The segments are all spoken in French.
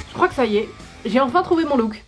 Je crois que ça y est, j'ai enfin trouvé mon look.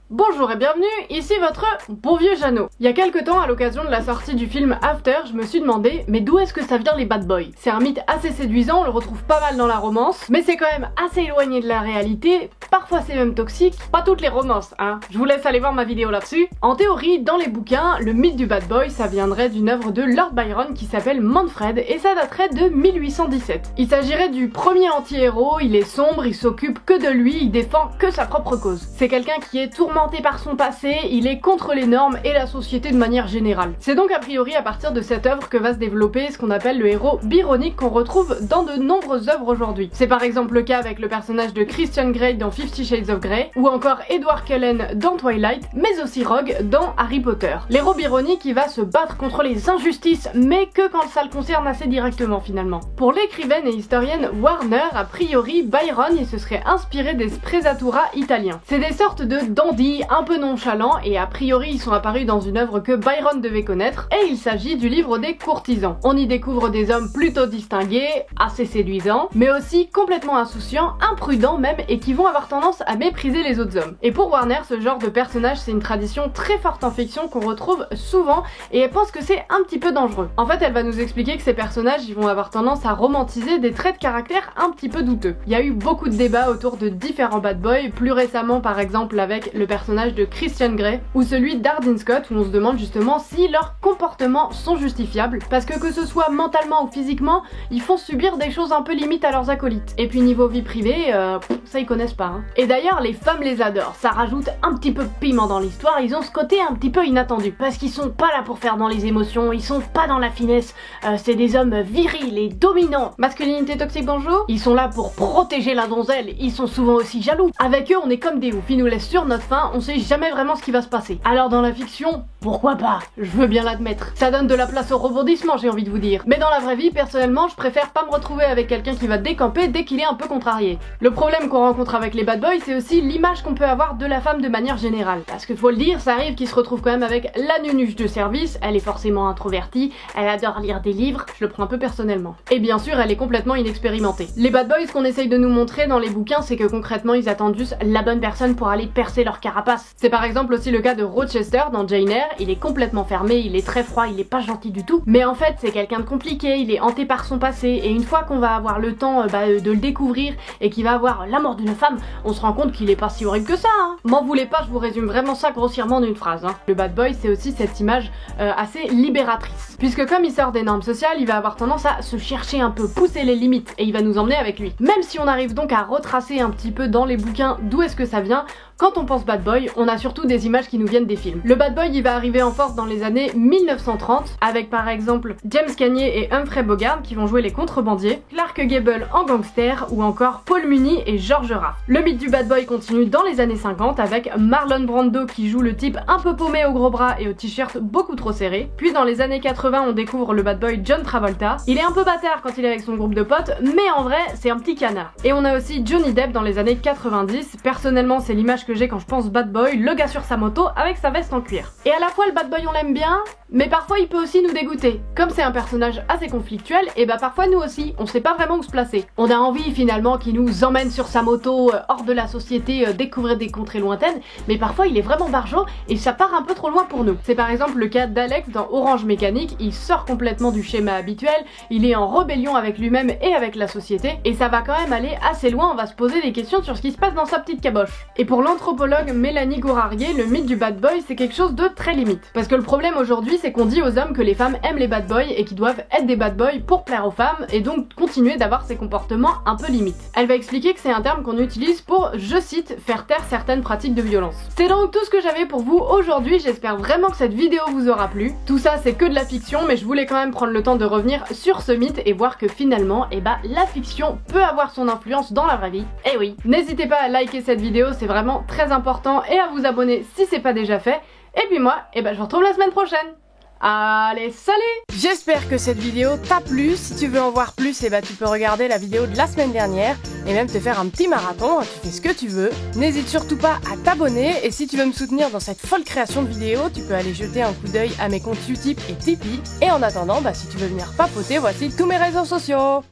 Bonjour et bienvenue, ici votre bon vieux Jeannot. Il y a quelques temps, à l'occasion de la sortie du film After, je me suis demandé, mais d'où est-ce que ça vient les bad boys? C'est un mythe assez séduisant, on le retrouve pas mal dans la romance, mais c'est quand même assez éloigné de la réalité, parfois c'est même toxique. Pas toutes les romances, hein, je vous laisse aller voir ma vidéo là-dessus. En théorie, dans les bouquins, le mythe du bad boy, ça viendrait d'une œuvre de Lord Byron qui s'appelle Manfred, et ça daterait de 1817. Il s'agirait du premier anti-héros, il est sombre, il s'occupe que de lui, il défend que sa propre cause. C'est quelqu'un qui est tourmenté par son passé, il est contre les normes et la société de manière générale. C'est donc a priori à partir de cette œuvre que va se développer ce qu'on appelle le héros byronique qu'on retrouve dans de nombreuses œuvres aujourd'hui. C'est par exemple le cas avec le personnage de Christian Grey dans 50 Shades of Grey, ou encore Edward Cullen dans Twilight, mais aussi Rogue dans Harry Potter. L'héros byronique, il va se battre contre les injustices, mais que quand ça le concerne assez directement finalement. Pour l'écrivaine et historienne Warner, a priori, Byron il se serait inspiré des sprezzatura italiens. C'est des sortes de dandies un peu nonchalants et a priori ils sont apparus dans une œuvre que Byron devait connaître, et il s'agit du livre des courtisans. On y découvre des hommes plutôt distingués, assez séduisants, mais aussi complètement insouciants, imprudents même, et qui vont avoir tendance à mépriser les autres hommes. Et pour Warner, ce genre de personnage c'est une tradition très forte en fiction qu'on retrouve souvent, et elle pense que c'est un petit peu dangereux. En fait elle va nous expliquer que ces personnages ils vont avoir tendance à romantiser des traits de caractère un petit peu douteux. Il y a eu beaucoup de débats autour de différents bad boys, plus récemment par exemple avec le personnage de Christian Grey ou celui d'Ardin Scott, où on se demande justement si leurs comportements sont justifiables, parce que ce soit mentalement ou physiquement, ils font subir des choses un peu limites à leurs acolytes. Et puis niveau vie privée, ça ils connaissent pas. Hein. Et d'ailleurs les femmes les adorent, ça rajoute un petit peu de piment dans l'histoire, ils ont ce côté un petit peu inattendu, parce qu'ils sont pas là pour faire dans les émotions, ils sont pas dans la finesse, c'est des hommes virils et dominants. Masculinité toxique bonjour. Ils sont là pour protéger la donzelle, ils sont souvent aussi jaloux. Avec eux on est comme des oufs, ils nous laissent sur notre faim, on sait jamais vraiment ce qui va se passer. Alors dans la fiction, pourquoi pas? Je veux bien l'admettre. Ça donne de la place au rebondissement, j'ai envie de vous dire. Mais dans la vraie vie, personnellement, je préfère pas me retrouver avec quelqu'un qui va décamper dès qu'il est un peu contrarié. Le problème qu'on rencontre avec les bad boys, c'est aussi l'image qu'on peut avoir de la femme de manière générale. Parce que faut le dire, ça arrive qu'ils se retrouvent quand même avec la nunuche de service, elle est forcément introvertie, elle adore lire des livres, je le prends un peu personnellement. Et bien sûr, elle est complètement inexpérimentée. Les bad boys qu'on essaye de nous montrer dans les bouquins, c'est que concrètement, ils attendent juste la bonne personne pour aller percer leur carapace. C'est par exemple aussi le cas de Rochester dans Jane Eyre, il est complètement fermé, il est très froid, il est pas gentil du tout, mais en fait c'est quelqu'un de compliqué, il est hanté par son passé, et une fois qu'on va avoir le temps de le découvrir et qu'il va avoir l'amour d'une femme, on se rend compte qu'il est pas si horrible que ça. Hein. M'en voulez pas, je vous résume vraiment ça grossièrement d'une phrase. Hein. Le bad boy c'est aussi cette image assez libératrice, puisque comme il sort des normes sociales, il va avoir tendance à se chercher un peu, pousser les limites, et il va nous emmener avec lui. Même si on arrive donc à retracer un petit peu dans les bouquins d'où est-ce que ça vient, quand on pense bad boy, on a surtout des images qui nous viennent des films. Le bad boy, il va arriver en force dans les années 1930, avec par exemple James Cagney et Humphrey Bogart qui vont jouer les contrebandiers, Clark Gable en gangster, ou encore Paul Muni et George Raft. Le mythe du bad boy continue dans les années 50 avec Marlon Brando qui joue le type un peu paumé au gros bras et au t-shirt beaucoup trop serré. Puis dans les années 80, on découvre le bad boy John Travolta. Il est un peu bâtard quand il est avec son groupe de potes, mais en vrai, c'est un petit canard. Et on a aussi Johnny Depp dans les années 90. Personnellement, c'est l'image que j'ai quand je pense bad boy, le gars sur sa moto avec sa veste en cuir. Et à la fois le bad boy on l'aime bien, mais parfois il peut aussi nous dégoûter. Comme c'est un personnage assez conflictuel, et bah parfois nous aussi, on sait pas vraiment où se placer. On a envie finalement qu'il nous emmène sur sa moto hors de la société, découvrir des contrées lointaines, mais parfois il est vraiment barjot et ça part un peu trop loin pour nous. C'est par exemple le cas d'Alex dans Orange Mécanique, il sort complètement du schéma habituel, il est en rébellion avec lui-même et avec la société, et ça va quand même aller assez loin, on va se poser des questions sur ce qui se passe dans sa petite caboche. Et pour l'anthropologue Mélanie Gourarier, le mythe du bad boy c'est quelque chose de très limite. Parce que le problème aujourd'hui c'est qu'on dit aux hommes que les femmes aiment les bad boys et qu'ils doivent être des bad boys pour plaire aux femmes et donc continuer d'avoir ces comportements un peu limites. Elle va expliquer que c'est un terme qu'on utilise pour, je cite, faire taire certaines pratiques de violence. C'est donc tout ce que j'avais pour vous aujourd'hui, j'espère vraiment que cette vidéo vous aura plu. Tout ça c'est que de la fiction, mais je voulais quand même prendre le temps de revenir sur ce mythe et voir que finalement, la fiction peut avoir son influence dans la vraie vie. Eh oui. N'hésitez pas à liker cette vidéo, c'est vraiment très important, et à vous abonner si c'est pas déjà fait. Et puis moi, je vous retrouve la semaine prochaine. Allez, salut! J'espère que cette vidéo t'a plu. Si tu veux en voir plus, tu peux regarder la vidéo de la semaine dernière et même te faire un petit marathon, tu fais ce que tu veux. N'hésite surtout pas à t'abonner et si tu veux me soutenir dans cette folle création de vidéos, tu peux aller jeter un coup d'œil à mes comptes Utip et Tipeee. Et en attendant, si tu veux venir papoter, voici tous mes réseaux sociaux.